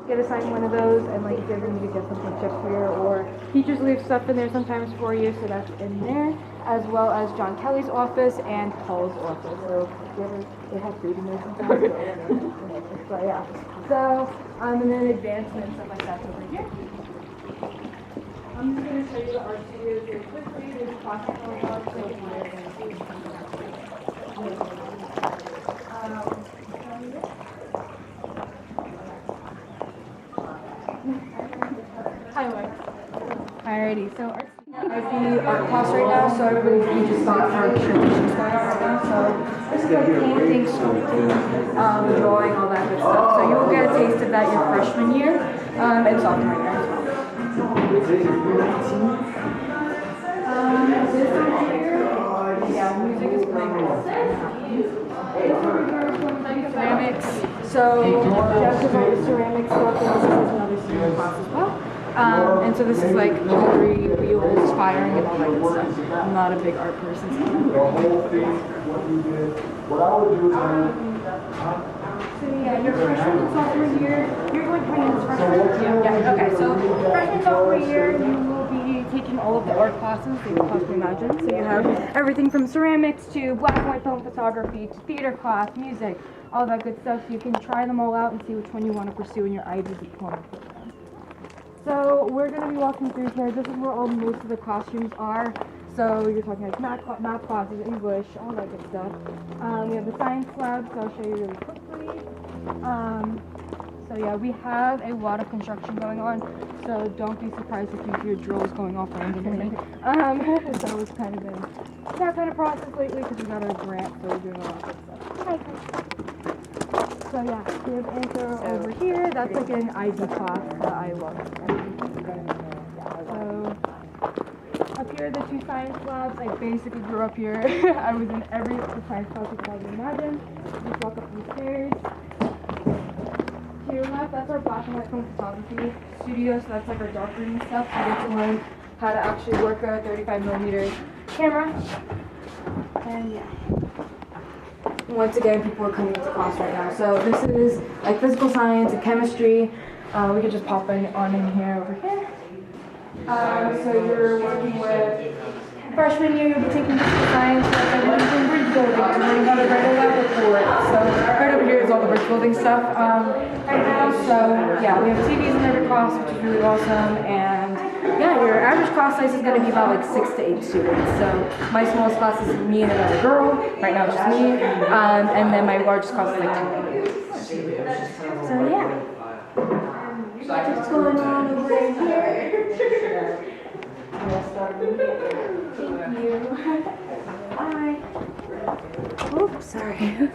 get assigned one of those, and like if you ever need to get something shipped here, or teachers leave stuff in there sometimes for you, so that's in there, as well as John Kelly's office and Paul's office. So if you ever, they have food in there sometimes. But yeah. So and then advancements, stuff like that's over here. I'm just going to show you the art studios really quickly. There's classes going on, so you're going to see. Hi, Mike. Alrighty, so art class right now, so everybody just got for presentations going on right now. So this is like painting, sculpting, drawing, all that good stuff. So you will get a taste of that your freshman year and sophomore year as well. This over here, yeah, music is pretty cool. Ceramics. So Jeff developed ceramic stuff, and this is another ceramic class as well. And so this is like jewelry, wheels, firing, and all that good stuff. I'm not a big art person. So yeah, your freshman and sophomore year, you're going to this freshman? Yeah, okay. So freshman, sophomore year, you will be taking all of the art classes that you can possibly imagine. So you have everything from ceramics to black and white film photography to theater class, music, all that good stuff. So you can try them all out and see which one you want to pursue in your Ivy diploma program. So we're going to be walking through here. This is where most of the classrooms are. So you're talking like math classes, English, all that good stuff. We have the science lab, so I'll show you really quickly. So yeah, we have a lot of construction going on, so don't be surprised if you hear drills going off randomly. So it's kind of been that kind of process lately because we got our grant, so we're doing a lot of stuff. So yeah, we have Anchor over here. That's like an Ivy class that I love. So up here, the two science labs. I basically grew up here. I was in every science class you could probably imagine. Just walk up these stairs. To your left, that's our black and white film photography studio. So that's like our darkroom stuff. You get to learn how to actually work a 35mm camera. And yeah. Once again, people are coming into class right now. So this is like physical science and chemistry. We could just pop on in here over here. So you're working with freshman year, you'll be taking physical science, like bridge building, to learn how to write a lab report. So right over here is all the bridge building stuff right now. So yeah, we have TVs in every class, which is really awesome. And yeah, your average class size is going to be about like 6 to 8 students. So my smallest class is me and another girl. Right now it's just me. And then my largest class is like 10. So yeah. What's going on over here? Thank you. Bye. Oops, sorry.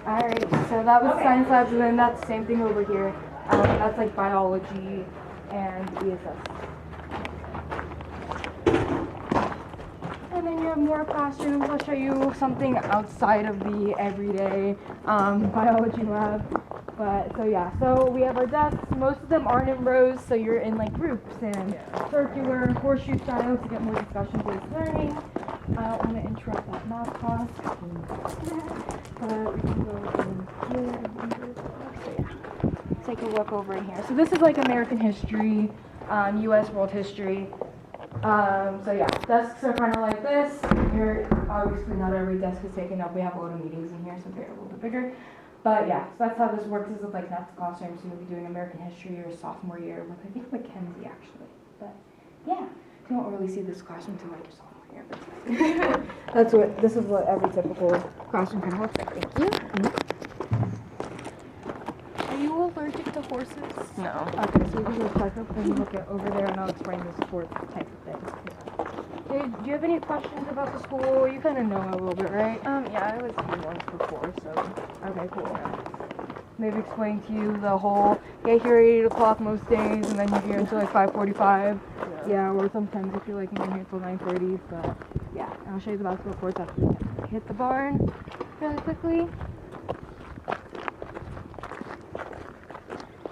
Alright, so that was science labs, and then that's the same thing over here. That's like biology and ESS. And then you have more classrooms. I'll show you something outside of the everyday biology lab. But so yeah, so we have our desks. Most of them aren't in rows, so you're in like groups and circular horseshoe style to get more discussion-based learning. I don't want to interrupt that math class. But we can go in here. So yeah, take a look over in here. So this is like American history, U.S. world history. So yeah, desks are kind of like this. Here, obviously not every desk is taken up. We have a lot of meetings in here, so they're a little bit bigger. But yeah, so that's how this works. This is like math classroom, so you'll be doing American history your sophomore year with, I think, Mackenzie actually. But yeah, you won't really see this classroom until like your sophomore year. But this is what every typical classroom kind of looks like. Thank you. Are you allergic to horses? No. Okay, so we can just check up and look at over there, and I'll explain the sports type of thing. Do you have any questions about the school? You kind of know a little bit, right? Yeah, I was here once before, so. Okay, cool. Maybe explain to you the whole get here at 8 o'clock most days, and then you're here until like 5:45. Yeah, or sometimes if you're like you're here until 9:30. But yeah, I'll show you the basketball courts after we hit the barn really quickly.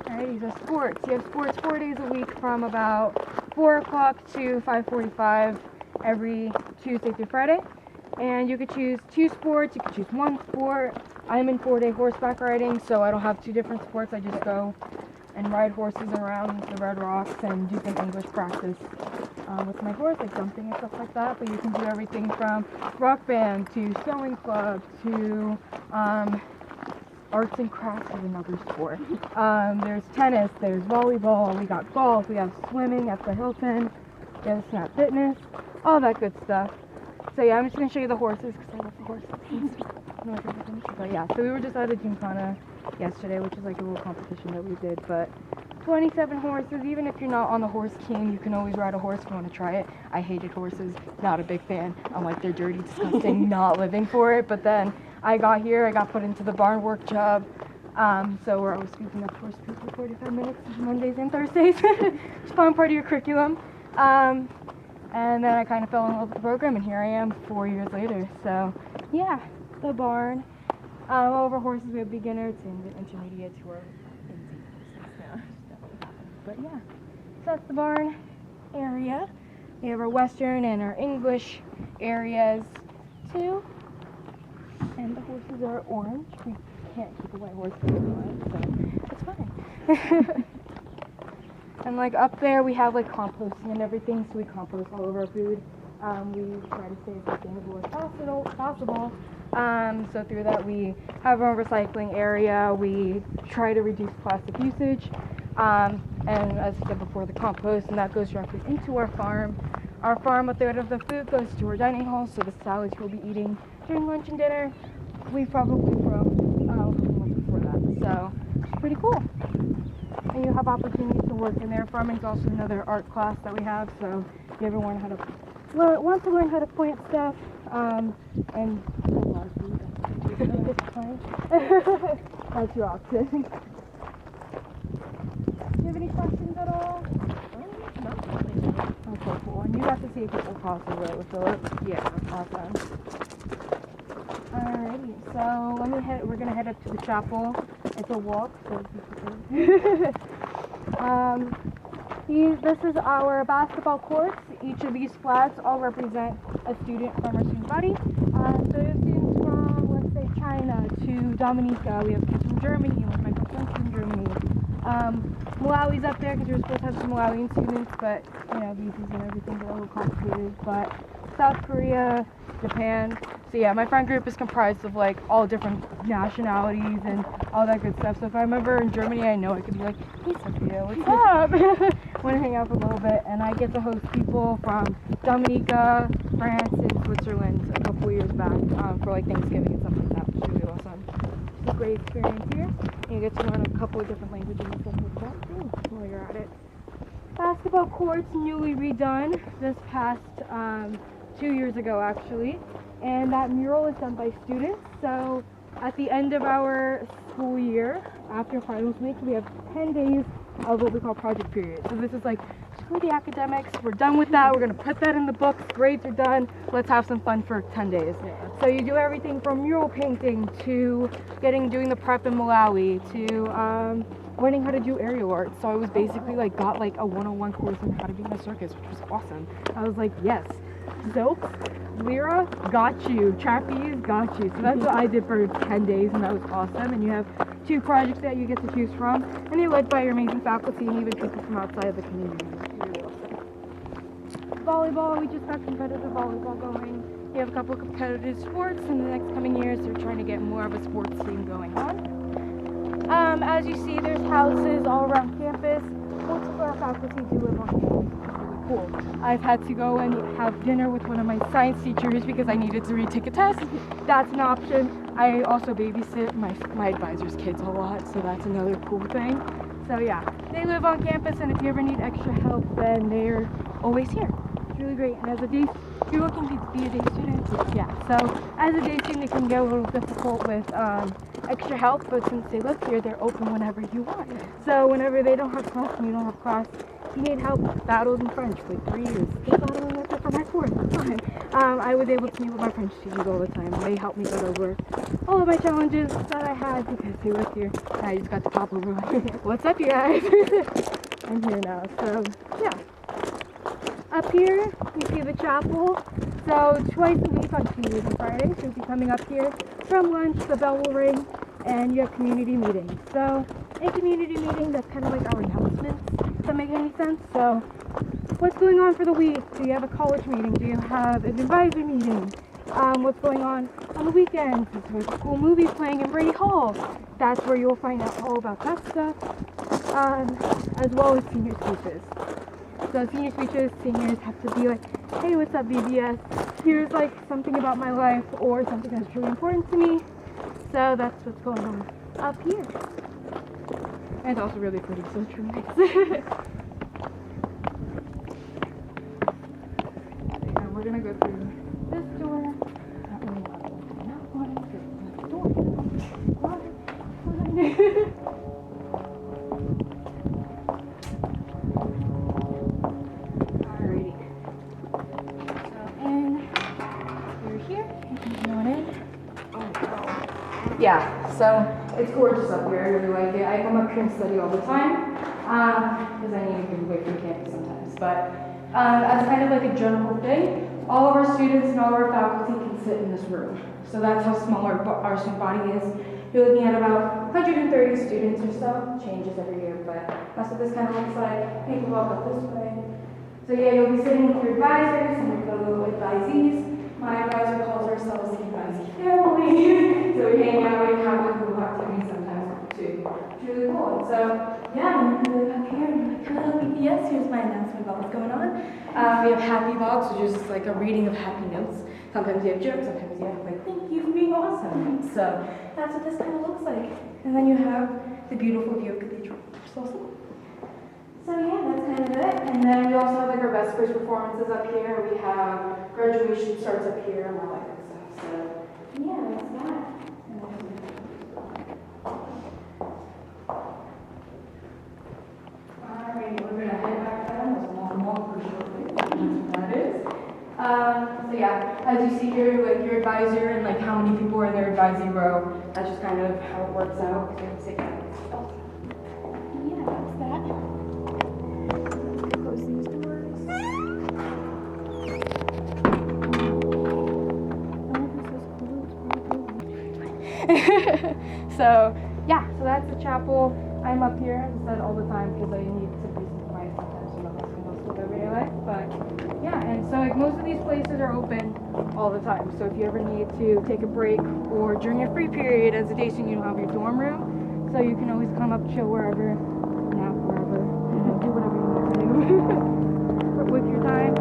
Alrighty, so sports. You have sports 4 days a week from about 4 o'clock to 5:45 every Tuesday through Friday. And you could choose 2 sports, you could choose 1 sport. I'm in 4-day horseback riding, so I don't have 2 different sports. I just go and ride horses around the Red Rocks and do some English practice with my horse, like jumping and stuff like that. But you can do everything from rock band to sewing club to arts and crafts is another sport. There's tennis, there's volleyball, we got golf, we have swimming at the Hilton, we have Snap Fitness, all that good stuff. So yeah, I'm just going to show you the horses because I love the horses. But yeah, so we were just at a gymkhana yesterday, which is like a little competition that we did, but 27 horses. Even if you're not on the horse team, you can always ride a horse if you want to try it. I hated horses, not a big fan. I'm like, they're dirty, disgusting, not living for it. But then I got here, I got put into the barn work job. So we're always sweeping up horse poop for 45 minutes Mondays and Thursdays. It's a fun part of your curriculum. And then I kind of fell in love with the program, and here I am 4 years later. So yeah, the barn. All of our horses, we have beginners and intermediates who are but yeah, so that's the barn area. We have our Western and our English areas too. And the horses are orange. We can't keep a white horse for so it's fine. And like up there we have like composting and everything, so we compost all of our food. We try to stay as sustainable as possible. So through that we have our recycling area. We try to reduce plastic usage. And as I said before, the compost, and that goes directly into our farm. Our farm, a third of the food goes to our dining hall, so the salads we'll be eating during lunch and dinner, we probably grow before that. So it's pretty cool. And you have opportunities to work in there. Farming is also another art class that we have, so if you ever want to learn how to plant stuff, and that's your option. Do you have any questions at all? No. Okay, cool. And you got to see a couple crosses, right, with Philip? Yeah. Awesome. Alrighty, so we're gonna head up to the chapel. It's a walk, so this is our basketball courts. Each of these flats all represent a student from our student body. So we have students from, let's say, China to Dominica. We have kids from Germany, like my friends from Germany. Malawi's up there because we're supposed to have some Malawian students, but visas and everything are a little complicated. But South Korea, Japan. So yeah, my friend group is comprised of like all different nationalities and all that good stuff. So if I remember in Germany, I know I could be like, hey Sophia, what's up? Want to hang out for a little bit, and I get to host people from Dominica, France, and Switzerland a couple years back for like Thanksgiving and stuff like that, which is really awesome. It's a great experience here. You get to learn a couple of different languages and stuff like that too while you're at it. Basketball courts newly redone this past 2 years ago actually, and that mural is done by students. So at the end of our school year, after finals week, we have 10 days of what we call project period. So this is like, screw the academics, we're done with that, we're going to put that in the books, grades are done, let's have some fun for 10 days. Yeah. So you do everything from mural painting to doing the prep in Malawi to learning how to do aerial art. So I was basically got a 101 course on how to be in a circus, which was awesome. I was like, yes, Silks, Lyra, got you, Trapeze, got you. So that's what I did for 10 days, and that was awesome. And you have 2 projects that you get to choose from, and you're led by your amazing faculty and even people from outside of the community. It's really awesome. Volleyball, we just got competitive volleyball going. We have a couple of competitive sports. In the next coming years, they're trying to get more of a sports team going on. As you see, there's houses all around campus. Most of our faculty do live on campus. Cool. I've had to go and have dinner with one of my science teachers because I needed to retake a test. That's an option. I also babysit my advisor's kids a lot, so that's another cool thing. So yeah, they live on campus, and if you ever need extra help, then they're always here. It's really great. And as a day, if you're looking to be a day student, yeah. So as a day student, it can get a little difficult with extra help, but since they live here, they're open whenever you want. So whenever they don't have class and you don't have class, if you need help, battled in French for 3 years. Still battling with it for my 4th, that's fine. I was able to meet with my French teachers all the time. They helped me get over all of my challenges that I had because they lived here. And I just got to pop over like, what's up you guys? I'm here now, so yeah. Up here, you see the chapel. So twice a week on Tuesdays and Fridays, you'll be coming up here from lunch, the bell will ring, and you have community meetings. So a community meeting that's kind of like our announcements, if that makes any sense. So what's going on for the week? Do you have a college meeting? Do you have an advisor meeting? What's going on the weekends? Is there a cool movie playing in Brady Hall? That's where you'll find out all about that stuff, as well as senior speeches. So senior speeches, seniors have to be like, hey, what's up, VVS? Here's like something about my life or something that's really important to me. So that's what's going on up here. And it's also really pretty, so it's really nice. And we're gonna go through this door. Not really want to open that one because the door is Alrighty. So in, we're here. Going in. Oh wow. Yeah, so it's gorgeous up here. I really like it. I come up here and study all the time because I need to get away from campus sometimes. But as kind of like a general thing, all of our students and all of our faculty can sit in this room. So that's how small our student body is. You're looking at about 130 students or so. Changes every year, but that's what this kind of looks like. People walk up this way. So yeah, you'll be sitting with your advisors and your fellow advisees. My advisor calls ourselves the advisee family. So we hang out, we have like little activities sometimes too. It's really cool. And so yeah, you can look up here and you're like, hello, BPS, here's my announcement about what's going on. We have happy logs, which is just like a reading of happy notes. Sometimes you have jokes, sometimes you have like, thank you for being awesome. So that's what this kind of looks like. And then you have the beautiful view of Cathedral, which is awesome. So yeah, that's kind of it. And then we also have like our Vespers performances up here. We have graduation starts up here and all that good stuff. So yeah, that's that. Alright, we're gonna head back down. There's a long walk for shortly. That's what that is. So yeah, as you see here, like your advisor and like how many people are in their advising row, that's just kind of how it works out. Yeah, that's that. Close these doors. So yeah, so that's the chapel. I'm up here, as I said, all the time because I need to be some quiet sometimes, so nothing's going to with everyday life. But yeah, and so like most of these places are open all the time. So if you ever need to take a break or during your free period as a day student, you don't have your dorm room, so you can always come up, chill wherever, nap wherever, you know, do whatever you want to do with your time.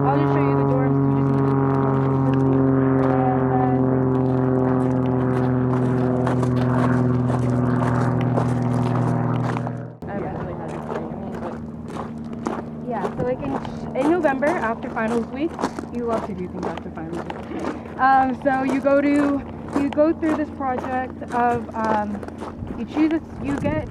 I'll just show you the dorms. Yeah, so like in November after finals week, you love to do things after finals week. So you go through this project of you get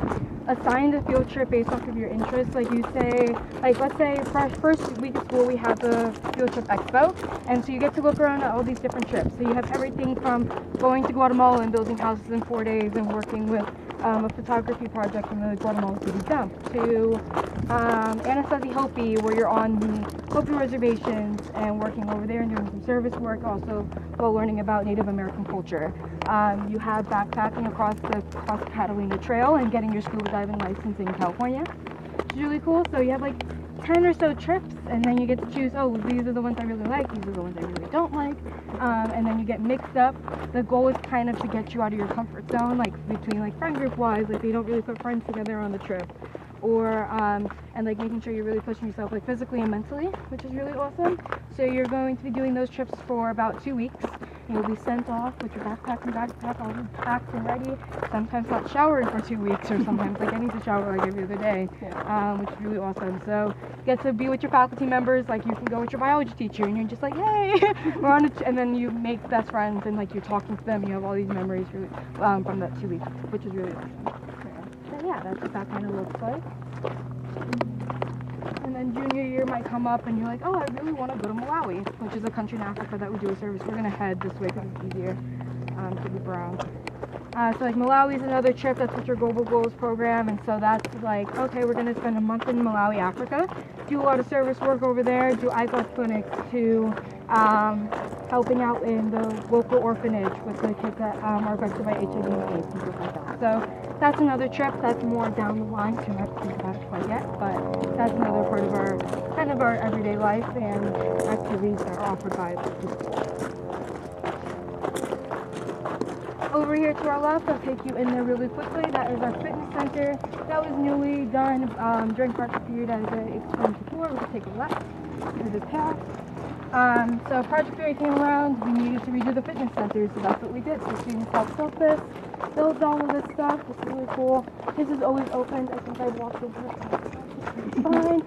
assigned a field trip based off of your interests. Like you say, like let's say first week of school we have the field trip expo, and so you get to look around at all these different trips. So you have everything from going to Guatemala and building houses in 4 days and working with a photography project from the Guatemala City Dump to Anasazi Hopi, where you're on the Hopi reservations and working over there and doing some service work, also while learning about Native American culture. You have backpacking across the Catalina Trail and getting your scuba diving license in California, which is really cool. So you have like 10 or so trips, and then you get to choose, oh, these are the ones I really like, these are the ones I really don't like, and then you get mixed up. The goal is kind of to get you out of your comfort zone, like between like friend group wise, like they don't really put friends together on the trip, or and like making sure you're really pushing yourself like physically and mentally, which is really awesome. So you're going to be doing those trips for about 2 weeks. You'll be sent off with your backpack all packed and ready. Sometimes not showering for 2 weeks, or sometimes like I need to shower like every other day, which is really awesome. So you get to be with your faculty members. Like you can go with your biology teacher, and you're just like, hey, we're on and then you make best friends, and like you're talking to them. You have all these memories really from that 2 weeks, which is really awesome. So yeah, that's what that kind of looks like. And then junior year might come up and you're like, oh, I really want to go to Malawi, which is a country in Africa that we do a service. We're going to head this way because it's easier to be around. So like Malawi is another trip. That's with your Global Goals program. And so that's like, okay, we're going to spend a month in Malawi, Africa, do a lot of service work over there, do eyeglass clinics, to helping out in the local orphanage with the kids that are affected by HIV and AIDS and stuff like that. So that's another trip. That's more down the line, so I have to think about it quite yet. But that's another part of our kind of our everyday life and activities that are offered by the school. Over here to our left, I'll take you in there really quickly. That is our fitness center. That was newly done during project period as an experiential tour. We can take a left through the path. So project period came around, we needed to redo the fitness center, so that's what we did. So students helped build this, build all of this stuff. It's really cool. This is always open. I think I walked over it. It's fine.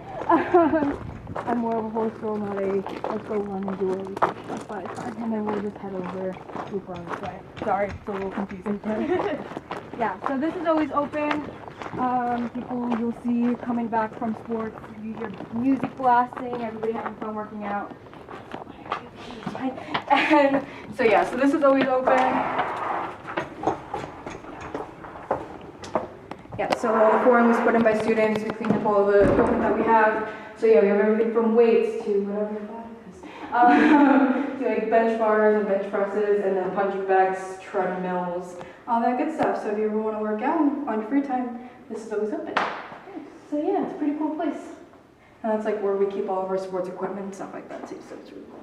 I'm more of a horse girl, not a let's go run and do all these stuff, but it's fine. And then we'll just head over super on this way. Sorry, it's a little confusing. Yeah, so this is always open. People you'll see coming back from sports, you hear music blasting, everybody having fun working out. And so yeah, so this is always open. Yeah, so all the flooring was put in by students. We cleaned up all the equipment that we have. So yeah, we have everything from weights to whatever that is. To like bench bars and bench presses, and then punching bags, treadmills, all that good stuff. So if you ever want to work out on your free time, this is always open. So yeah, it's a pretty cool place. And that's like where we keep all of our sports equipment and stuff like that too, so it's really cool.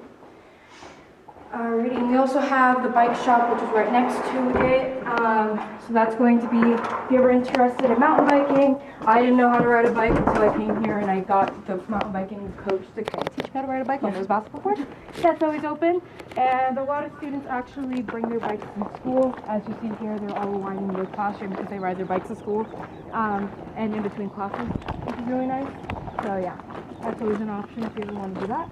Alrighty, and we also have the bike shop, which is right next to it. So that's going to be, if you're ever interested in mountain biking. I didn't know how to ride a bike until I came here and I got the mountain biking coach to teach me how to ride a bike on those basketball courts. That's always open. And a lot of students actually bring their bikes to school. As you see here, they're all lining their classroom because they ride their bikes to school and in between classes, which is really nice. So yeah, that's always an option if you ever want to do that.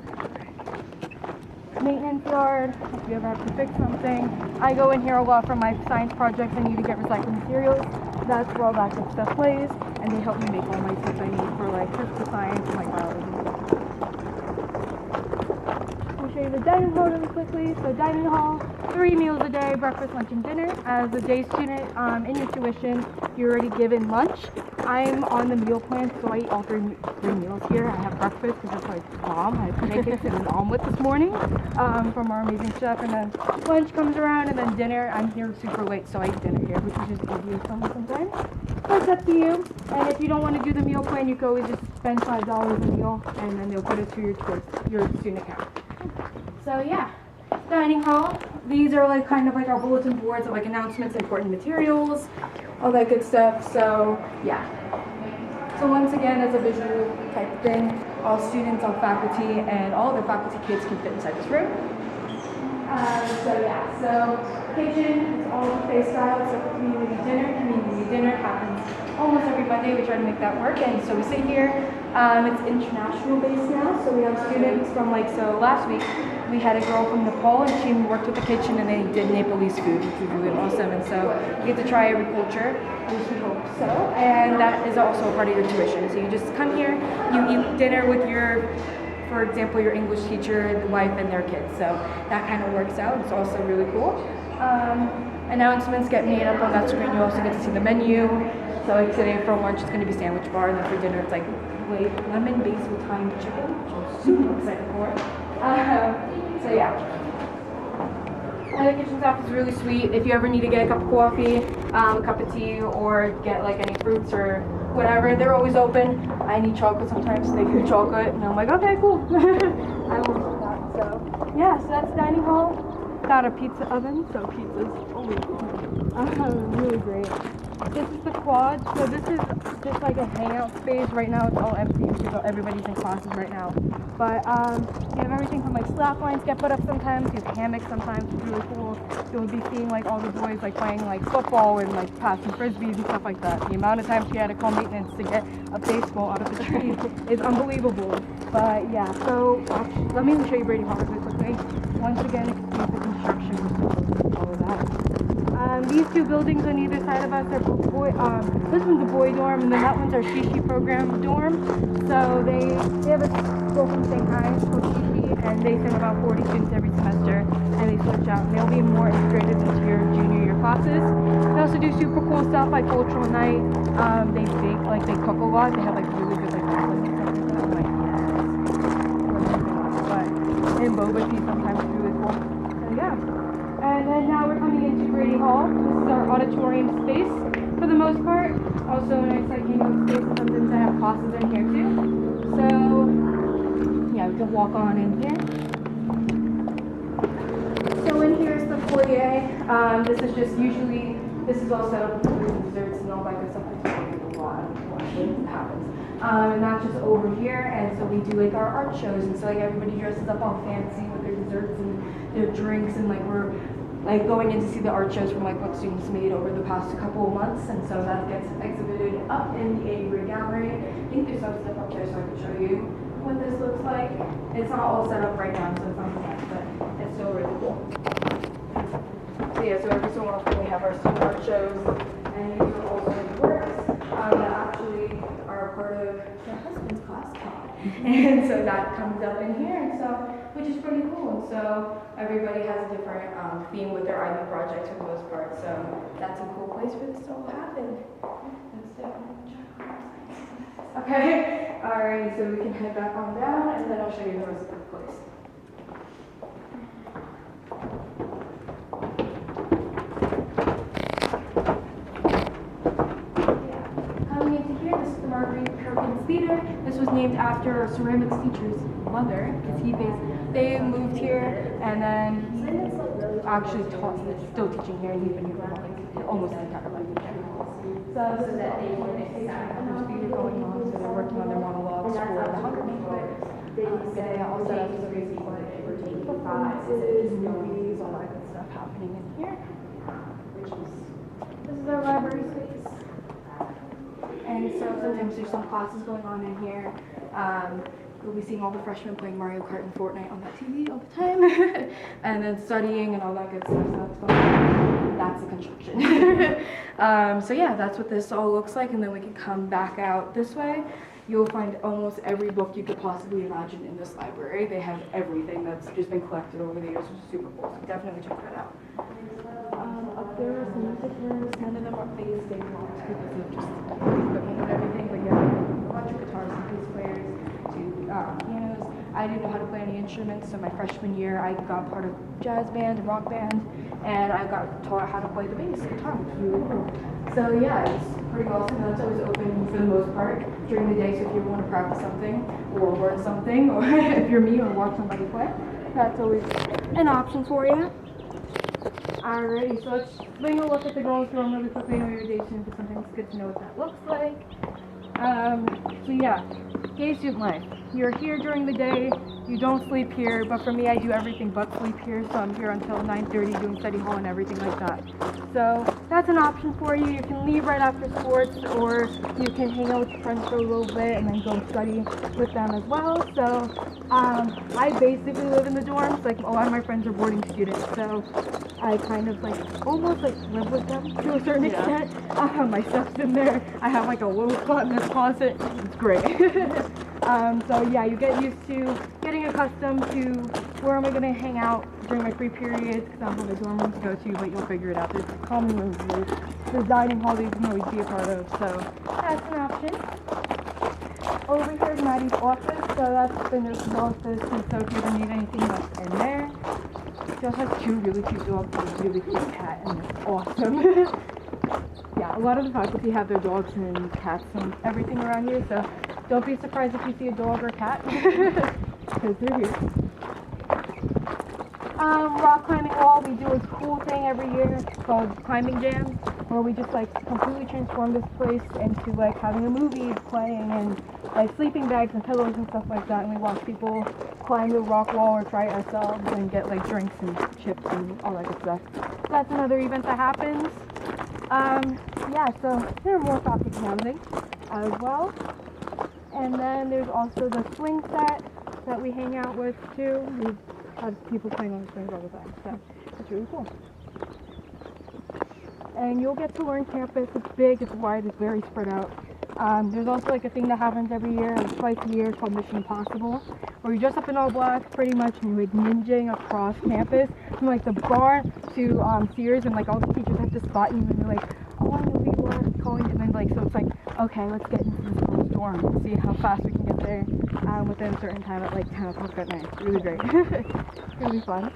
Maintenance yard, if you ever have to fix something. I go in here a lot for my science projects. I need to get recycled materials. That's where all that good stuff plays, and they help me make all my stuff I need for like physical science and like biology. I'll show you the dining hall really quickly. So dining hall, 3 meals a day, breakfast, lunch, and dinner. As a day student in your tuition, you're already given lunch. I'm on the meal plan, so I eat all three meals here. I have breakfast because it's like bomb. I had pancakes and an omelet this morning from our amazing chef, and then lunch comes around, and then dinner. I'm here super late, so I eat dinner here, which is just easier for me sometimes. So it's up to you. And if you don't want to do the meal plan, you can always just spend $5 a meal, and then they'll put it to your student account. So yeah, dining hall. These are like kind of like our bulletin boards of like announcements, important materials, all that good stuff. So yeah. So once again, as a visual type thing, all students, all faculty, and all the faculty kids can fit inside this room. So yeah, so kitchen, it's all buffet style except for community dinner. Community dinner happens almost every Monday. We try to make that work, and so we sit here. It's international based now, so we have students from so last week we had a girl from Nepal, and she worked with the kitchen, and they did Nepalese food, which was really awesome. And so you get to try every culture, which we hope so, and that is also a part of your tuition. So you just come here, you eat dinner with for example, your English teacher, the wife, and their kids. So that kind of works out. It's also really cool. Announcements get made up on that screen. You also get to see the menu. So like today for lunch, it's going to be sandwich bar, and then for dinner, it's like lemon basil thyme chicken, which I'm super excited for. So yeah. And the kitchen staff is really sweet. If you ever need to get a cup of coffee, a cup of tea, or get any fruits or whatever, they're always open. I need chocolate sometimes, so they give you chocolate, and I'm like, okay, cool. I will do that. So yeah, so that's the dining hall. Got a pizza oven, so pizza's always really great. This is the quad, so this is just like a hangout space. Right now it's all empty because everybody's in classes right now. But you have everything from slap lines get put up sometimes, you have hammocks sometimes, it's really cool. You'll be seeing all the boys playing football and passing frisbees and stuff like that. The amount of times we had to call maintenance to get a baseball out of the tree is unbelievable. But yeah, so let me show you Brady Hall really quickly. Once again, excuse the construction, all of that. These two buildings on either side of us are both this one's a boy dorm, and then that one's our Shishi program dorm. So they have a school from Shanghai called Shishi, and they send about 40 students every semester, and they switch out, and they'll be more integrated into your junior year classes. They also do super cool stuff like cultural night. They bake, they cook a lot. They have really good chocolates and stuff like that. I'm like, yes. But and boba tea sometimes is really cool. yeah. And then now we're coming into Grady Hall. This is our auditorium space for the most part. Also a nice like hangout space. Sometimes I have classes in here too. So yeah, we can walk on in here. So in here is the foyer. This is just usually, this is also desserts and all that good stuff. A lot of it happens. And that's just over here, and so we do like our art shows, and so like everybody dresses up all fancy with their desserts and their drinks, and like we're like going in to see the art shows from like what students made over the past couple of months, and so that gets exhibited up in the Avery Gallery. I think there's some stuff up there so I can show you what this looks like. It's not all set up right now, so it's not the best, but it's still really cool. So yeah, so every so often we have our student art shows, and these are also works that actually are part of my husband's class talk. And so that comes up in here, and so, which is pretty cool. And so everybody has a different theme with their IB projects for the most part. So that's a cool place for this to all happen. Okay, alright, so we can head back on down, and then I'll show you the rest of the place. Theater. This was named after a ceramics teacher's mother, because they moved here, and then he actually taught, still teaching here, and he's been here for like almost his entire life. So this is that there's theater going on, so they're working on their monologues for the Hunger Games. They all set up some crazy performances, movies, all that good stuff happening in here. This is our library space. And so sometimes there's some classes going on in here. You'll be seeing all the freshmen playing Mario Kart and Fortnite on that TV all the time. And then studying and all that good stuff. So that's fun. That's the construction. So yeah, that's what this all looks like. And then we can come back out this way. You'll find almost every book you could possibly imagine in this library. They have everything that's just been collected over the years, which is super cool. So definitely check that out. Up there are some music rooms. None of them are phase day rooms because of just equipment and everything. But yeah, a bunch of guitars and bass players, pianos. I didn't know how to play any instruments, so my freshman year I got part of jazz band and rock band, and I got taught how to play the bass guitar, which is really cool. So yeah, it's pretty awesome. That's always open for the most part during the day, so if you want to practice something or learn something, or if you're me or watch somebody play, that's always an option for you. Alrighty, so let's bring a look at the girls' dorm really quickly in orientation, because sometimes it's good to know what that looks like. So yeah, gay student life. You're here during the day, you don't sleep here, but for me I do everything but sleep here, so I'm here until 9:30 doing study hall and everything like that. So that's an option for you. You can leave right after sports, or you can hang out with your friends for a little bit and then go study with them as well. So I basically live in the dorms. Like a lot of my friends are boarding students, so I kind of like almost like live with them to a certain extent. My stuff's in there. I have like a little spot in this closet. It's great. So yeah, you get used to getting accustomed to where am I going to hang out during my free periods, because I don't have a dorm room to go to, but you'll figure it out. There's common rooms, there's dining hall that you can always be a part of, so that's an option. Over here is Maddie's office, so that's the nurse's office, and so if you ever need anything, that's in there. She also has two really cute dogs and a really cute cat, and it's awesome. Yeah, a lot of the faculty have their dogs and cats and everything around here, so don't be surprised if you see a dog or a cat, because they're here. Rock climbing wall, we do a cool thing every year called Climbing Jam, where we just like completely transform this place into like having a movie playing and like sleeping bags and pillows and stuff like that, and we watch people climb the rock wall or try it ourselves and get like drinks and chips and all that good stuff. That's another event that happens. Yeah, so there are more faculty housing as well. And then there's also the swing set that we hang out with too. We have people playing on the swings all the time, so it's really cool. And you'll get to learn campus. It's big, it's wide, it's very spread out. There's also like a thing that happens every year, like twice a year, called Mission Impossible, where you dress up in all black pretty much and you're like ninjaing across campus from like the bar to Sears, and like all the teachers have to spot you and you're like, oh, I'm gonna be black, calling, and then like, so it's like, okay, let's get into this girl's dorm and see how fast we can get there within a certain time at like 10 o'clock at night. It's really great. It's really fun.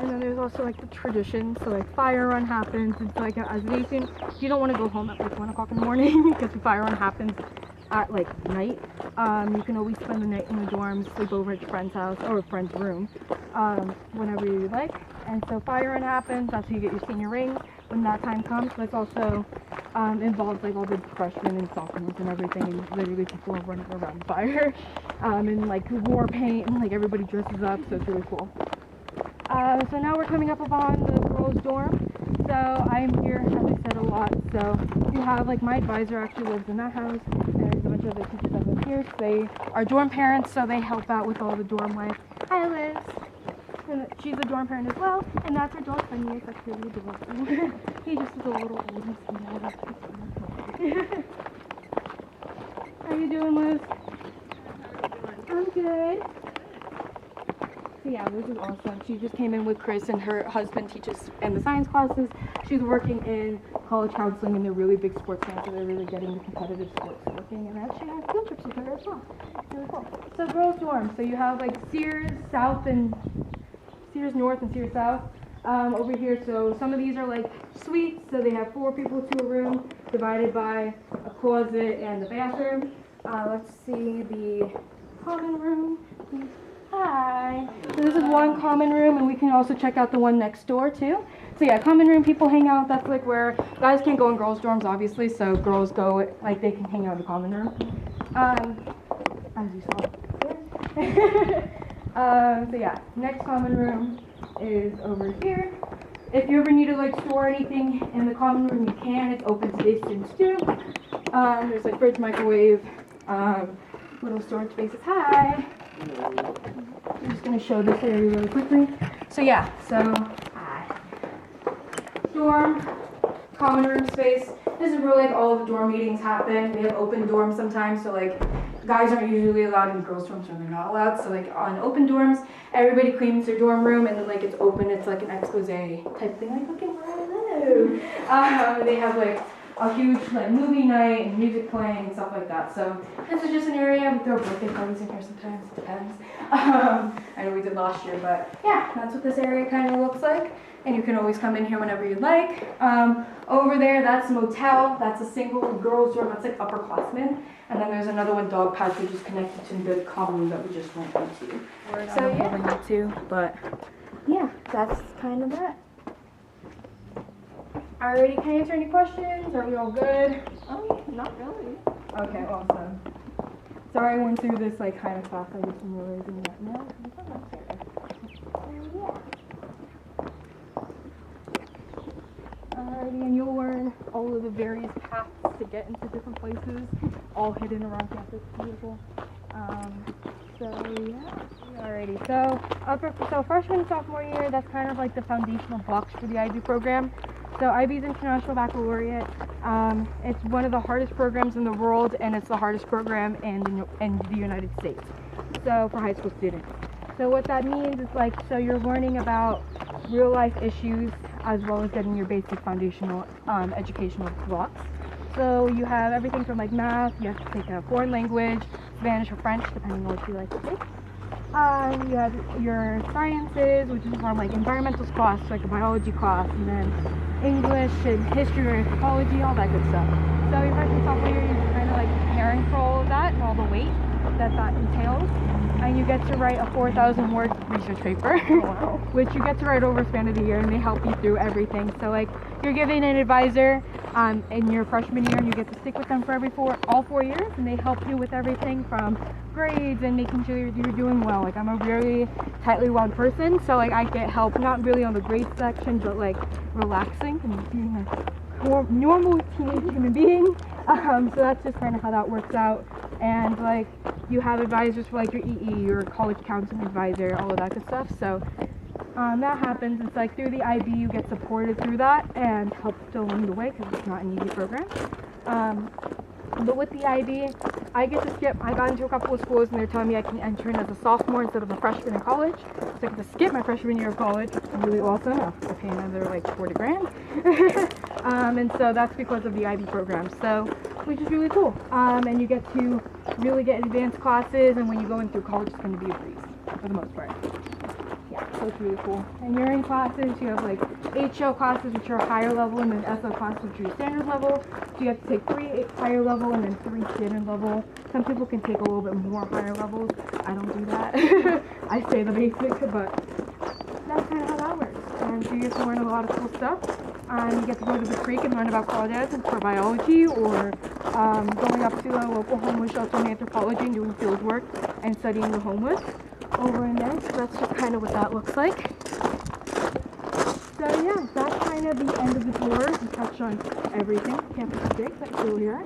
And then there's also like the tradition, so like fire run happens. It's like as an student, you don't want to go home at like 1 o'clock in the morning because the fire run happens at like night. You can always spend the night in the dorms, sleep over at your friend's house or a friend's room, whenever you like. And so fire run happens. That's how you get your senior ring when that time comes. But it's also involves like all the freshmen and sophomores and everything. And literally people are running around the fire, and like war paint and like everybody dresses up. So it's really cool. So now we're coming up upon the girls' dorm. So I'm here, as I said, a lot. So you have like my advisor actually lives in that house, and there's a bunch of other teachers that live here. So they are dorm parents, so they help out with all the dorm life. Hi, Liz. And she's a dorm parent as well, and that's her dog, Funny. It's actually really adorable. He just is a little old and small. How you doing, Liz? I'm good. So yeah, Liz is awesome. She just came in with Chris, and her husband teaches in the science classes. She's working in college counseling, and they're really big sports fans, so they're really getting the competitive sports working, and that she has field trips with her as well. It's really cool. So girls' dorm. So you have like Sears South and Sears North and Sears South over here. So some of these are like suites, so they have 4 people to a room divided by a closet and the bathroom. Let's see the common room. Hi. So this is one common room, and we can also check out the one next door too. So yeah, common room, people hang out. That's like where guys can't go in girls' dorms, obviously. So girls go, like they can hang out in the common room, as you saw. So yeah, next common room is over here. If you ever need to like store anything in the common room, you can. It's open to the students too. There's like fridge, microwave, little storage spaces. Hi. I'm just going to show this area really quickly. So yeah, hi. Dorm, common room space. This is where like all of the dorm meetings happen. We have open dorms sometimes, so like guys aren't usually allowed in girls' dorms, so they're not allowed. So like on open dorms, everybody cleans their dorm room, and then like it's open. It's like an expose type thing, like looking where I live. They have like a huge like movie night and music playing and stuff like that. So this is just an area. We throw birthday parties in here sometimes. It depends. I know we did last year, but yeah, that's what this area kind of looks like. And you can always come in here whenever you'd like. Over there, that's a motel. That's a single girls' dorm. That's like upperclassmen. And then there's another one, dog patch, which is connected to the common room that we just went into. So yeah, too. But yeah, that's kind of that. Alrighty, can I answer any questions? Are we all good? Oh, not really. Okay, awesome. Sorry I went through this like kind of fast. I just am realizing that now. Alrighty, and you'll learn all of the various paths to get into different places, all hidden around campus. Beautiful. So yeah. Alrighty. So freshman and sophomore year, that's kind of like the foundational blocks for the IB program. So IB's International Baccalaureate. It's one of the hardest programs in the world, and it's the hardest program in the United States. So for high school students. So what that means is like, so you're learning about real life issues as well as getting your basic foundational educational blocks. So you have everything from like math, you have to take a foreign language, Spanish or French, depending on what you like to take. You have your sciences, which is from like environmental class, like a biology class, and then English and history or anthropology, all that good stuff. So your freshman sophomore year, you're kind of like preparing for all of that and all the weight that entails. And you get to write a 4,000 word research paper, which you get to write over a span of the year, and they help you through everything. So like you're given an advisor in your freshman year, and you get to stick with them for all 4 years, and they help you with everything from grades and making sure you're doing well. Like I'm a very tightly wound person, so like I get help not really on the grade section, but like relaxing and being a normal teenage human being. So that's just kind of how that works out. And like you have advisors for like your EE, your college counseling advisor, all of that good stuff. So that happens. It's like through the IB you get supported through that and helped along the way because it's not an easy program. But with the IB, I get to skip. I got into a couple of schools and they're telling me I can enter in as a sophomore instead of a freshman in college. So I get to skip my freshman year of college. It's really awesome. I pay another like 40 grand. And so that's because of the IB program. So, which is really cool. And you get to really get advanced classes, and when you go in through college, it's going to be a breeze for the most part. Yeah. so it's really cool. And you're in classes, you have like HO classes, which are higher level, and then SO classes, which are standard level. So you have to take 3 higher level and then 3 standard level. Some people can take a little bit more higher levels. I don't do that. I stay the basic, but that's kind of how that works. And so you get to learn a lot of cool stuff. You get to go to the creek and learn about crawdads and biology, or going up to a local homeless shelter in anthropology and doing field work and studying the homeless over in there. So that's just kind of what that looks like. So yeah, that's kind of the end of the tour. We touched on everything. Campus 6, that's still here.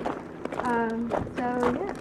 So yeah.